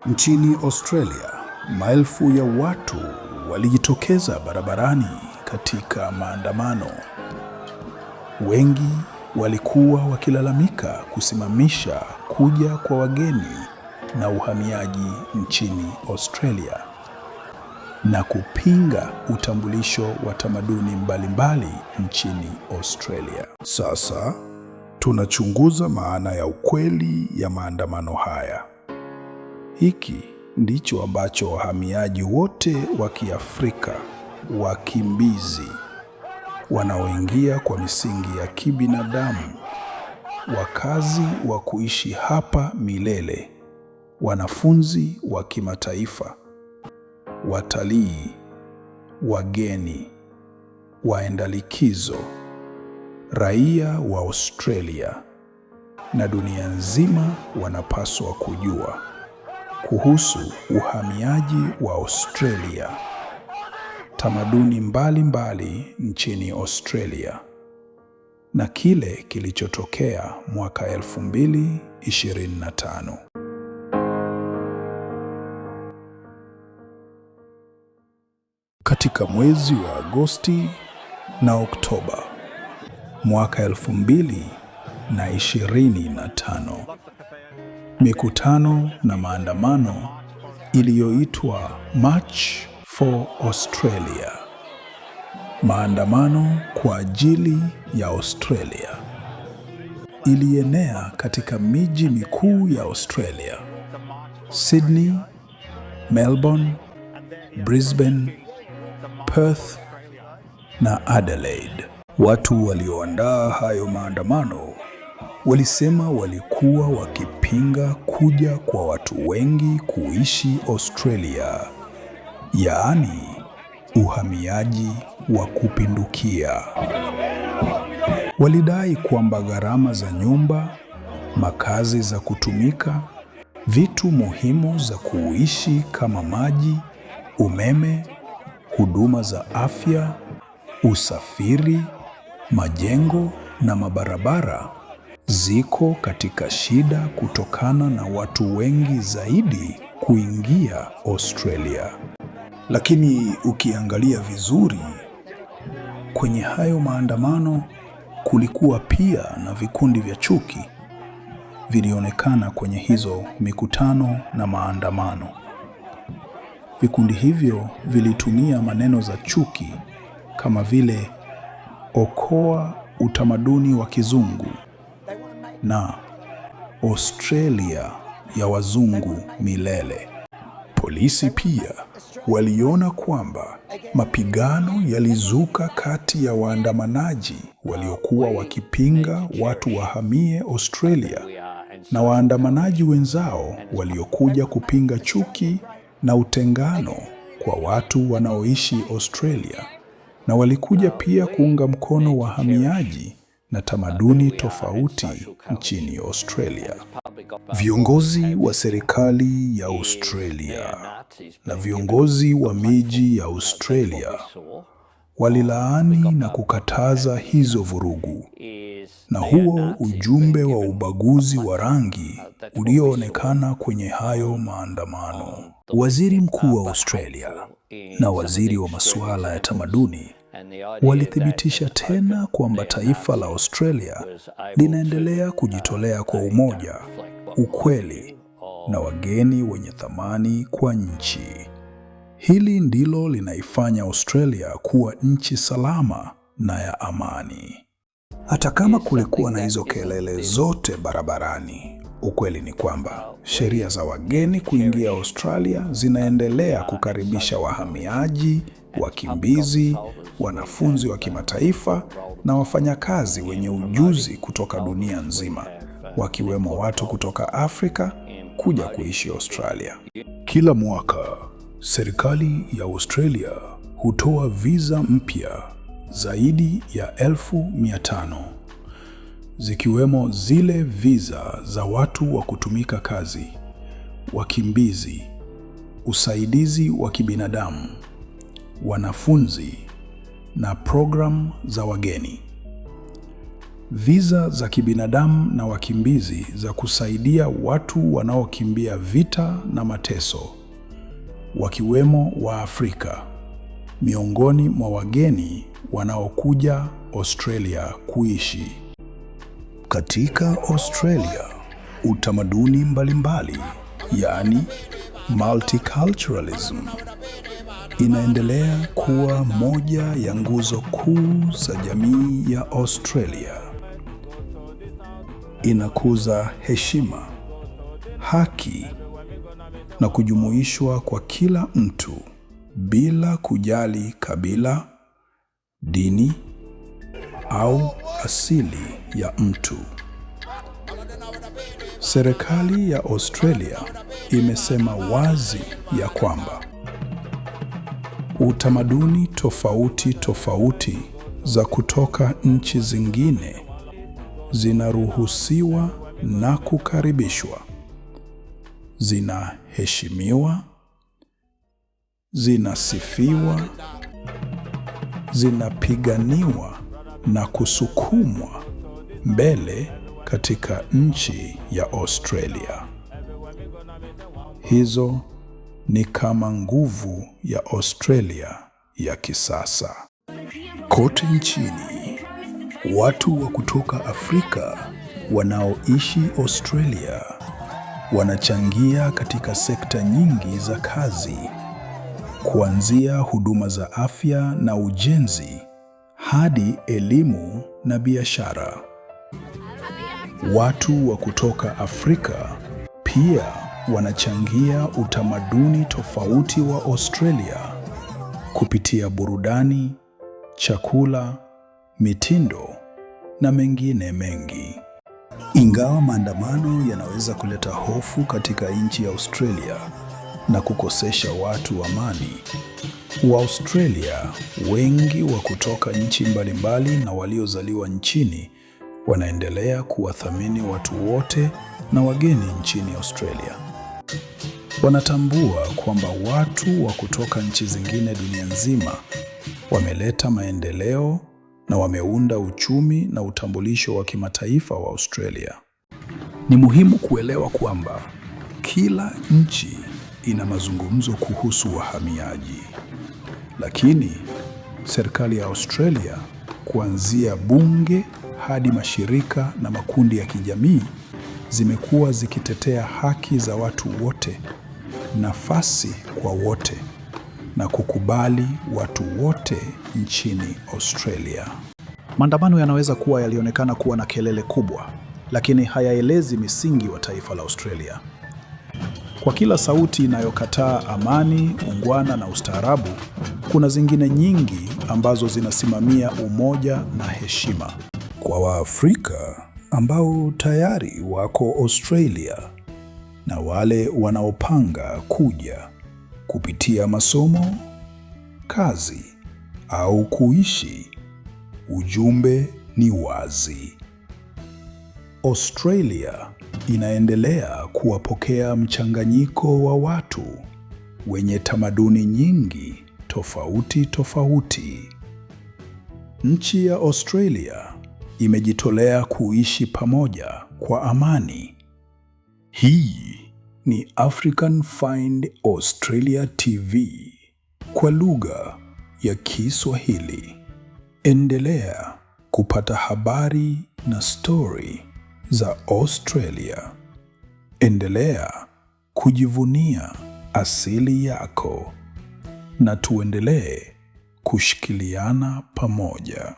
Nchini Australia, maelfu ya watu walijitokeza barabarani katika maandamano. Wengi walikuwa wakilalamika kusimamisha kuja kwa wageni na uhamiaji nchini Australia na kupinga utambulisho wa tamaduni mbalimbali nchini Australia. Sasa tunachunguza maana ya ukweli ya maandamano haya. Hiki ndicho ambacho wahamiaji wote wa Kiafrika, wakimbizi, wanaoingia kwa misingi ya kibinadamu, wakazi wa kuishi hapa milele, wanafunzi wa kimataifa, watalii, wageni, waenda likizo, raia wa Australia na dunia nzima wanapaswa kujua kuhusu uhamiaji wa Australia, tamaduni mbalimbali nchini Australia na kile kilichotokea mwaka 2025. Katika mwezi wa Agosti na Oktoba mwaka 2025, mikutano na maandamano iliyoitwa March for Australia, maandamano kwa ajili ya Australia, ilienea katika miji mikuu ya Australia: Sydney, Melbourne, Brisbane, Perth na Adelaide. Watu walioandaa hayo maandamano walisema walikuwa wakipinga kuja kwa watu wengi kuishi Australia, yaani uhamiaji wa kupindukia. Walidai kwamba gharama za nyumba, makazi za kutumika, vitu muhimu za kuishi kama maji, umeme, huduma za afya, usafiri, majengo na mabarabara ziko katika shida kutokana na watu wengi zaidi kuingia Australia. Lakini ukiangalia vizuri, kwenye hayo maandamano kulikuwa pia na vikundi vya chuki vilionekana kwenye hizo mikutano na maandamano. Vikundi hivyo vilitumia maneno za chuki kama vile okoa utamaduni wa kizungu na Australia ya wazungu milele. Polisi pia waliona kwamba mapigano yalizuka kati ya waandamanaji waliokuwa wakipinga watu wahamie Australia na waandamanaji wenzao waliokuja kupinga chuki na utengano kwa watu wanaoishi Australia, na walikuja pia kuunga mkono wahamiaji na tamaduni tofauti nchini Australia. Viongozi wa serikali ya Australia na viongozi wa miji ya Australia walilaani na kukataza hizo vurugu, na huo ujumbe wa ubaguzi wa rangi ulioonekana kwenye hayo maandamano. Waziri Mkuu wa Australia na waziri wa masuala ya tamaduni walithibitisha tena kwamba taifa la Australia linaendelea kujitolea kwa umoja, ukweli na wageni wenye thamani kwa nchi. Hili ndilo linaifanya Australia kuwa nchi salama na ya amani. Hata kama kulikuwa na hizo kelele zote barabarani, ukweli ni kwamba sheria za wageni kuingia Australia zinaendelea kukaribisha wahamiaji, wakimbizi, wanafunzi wa kimataifa na wafanyakazi wenye ujuzi kutoka dunia nzima, wakiwemo watu kutoka Afrika kuja kuishi Australia. Kila mwaka, serikali ya Australia hutoa visa mpya zaidi ya 1500, zikiwemo zile visa za watu wa kutumika kazi, wakimbizi, usaidizi wa kibinadamu, wanafunzi na programu za wageni. Visa za kibinadamu na wakimbizi za kusaidia watu wanaokimbia vita na mateso, wakiwemo Waafrika, miongoni mwa wageni wanaokuja Australia kuishi. Katika Australia, utamaduni mbalimbali, yaani multiculturalism, inaendelea kuwa moja ya nguzo kuu za jamii ya Australia. Inakuza heshima, haki na kujumuishwa kwa kila mtu bila kujali kabila, dini au asili ya mtu. Serikali ya Australia imesema wazi ya kwamba utamaduni tofauti za kutoka nchi zingine zinaruhusiwa na kukaribishwa, zinaheshimiwa, zinasifiwa, zinapiganiwa na kusukumwa mbele katika nchi ya Australia. Hizo ni kama nguvu ya Australia ya kisasa. Kote nchini, watu wa kutoka Afrika wanaoishi Australia wanachangia katika sekta nyingi za kazi, kuanzia huduma za afya na ujenzi hadi elimu na biashara. Watu wa kutoka Afrika pia wanachangia utamaduni tofauti wa Australia kupitia burudani, chakula, mitindo na mengine mengi. Ingawa maandamano yanaweza kuleta hofu katika nchi ya Australia na kukosesha watu amani, Waaustralia wengi wa kutoka nchi mbalimbali na waliozaliwa nchini wanaendelea kuwathamini watu wote na wageni nchini Australia. Wanatambua kwamba watu wa kutoka nchi zingine dunia nzima wameleta maendeleo na wameunda uchumi na utambulisho wa kimataifa wa Australia. Ni muhimu kuelewa kwamba kila nchi ina mazungumzo kuhusu wahamiaji, lakini serikali ya Australia, kuanzia bunge hadi mashirika na makundi ya kijamii, zimekuwa zikitetea haki za watu wote, nafasi kwa wote, na kukubali watu wote nchini Australia. Maandamano yanaweza kuwa yalionekana kuwa na kelele kubwa, lakini hayaelezi misingi wa taifa la Australia. Kwa kila sauti inayokataa amani, ungwana na ustaarabu, kuna zingine nyingi ambazo zinasimamia umoja na heshima. Kwa Waafrika ambao tayari wako Australia na wale wanaopanga kuja kupitia masomo, kazi au kuishi, ujumbe ni wazi. Australia inaendelea kuwapokea mchanganyiko wa watu wenye tamaduni nyingi tofauti. Nchi ya Australia imejitolea kuishi pamoja kwa amani. Hii ni African Find Australia TV kwa lugha ya Kiswahili. Endelea kupata habari na stori za Australia. Endelea kujivunia asili yako na tuendelee kushikiliana pamoja.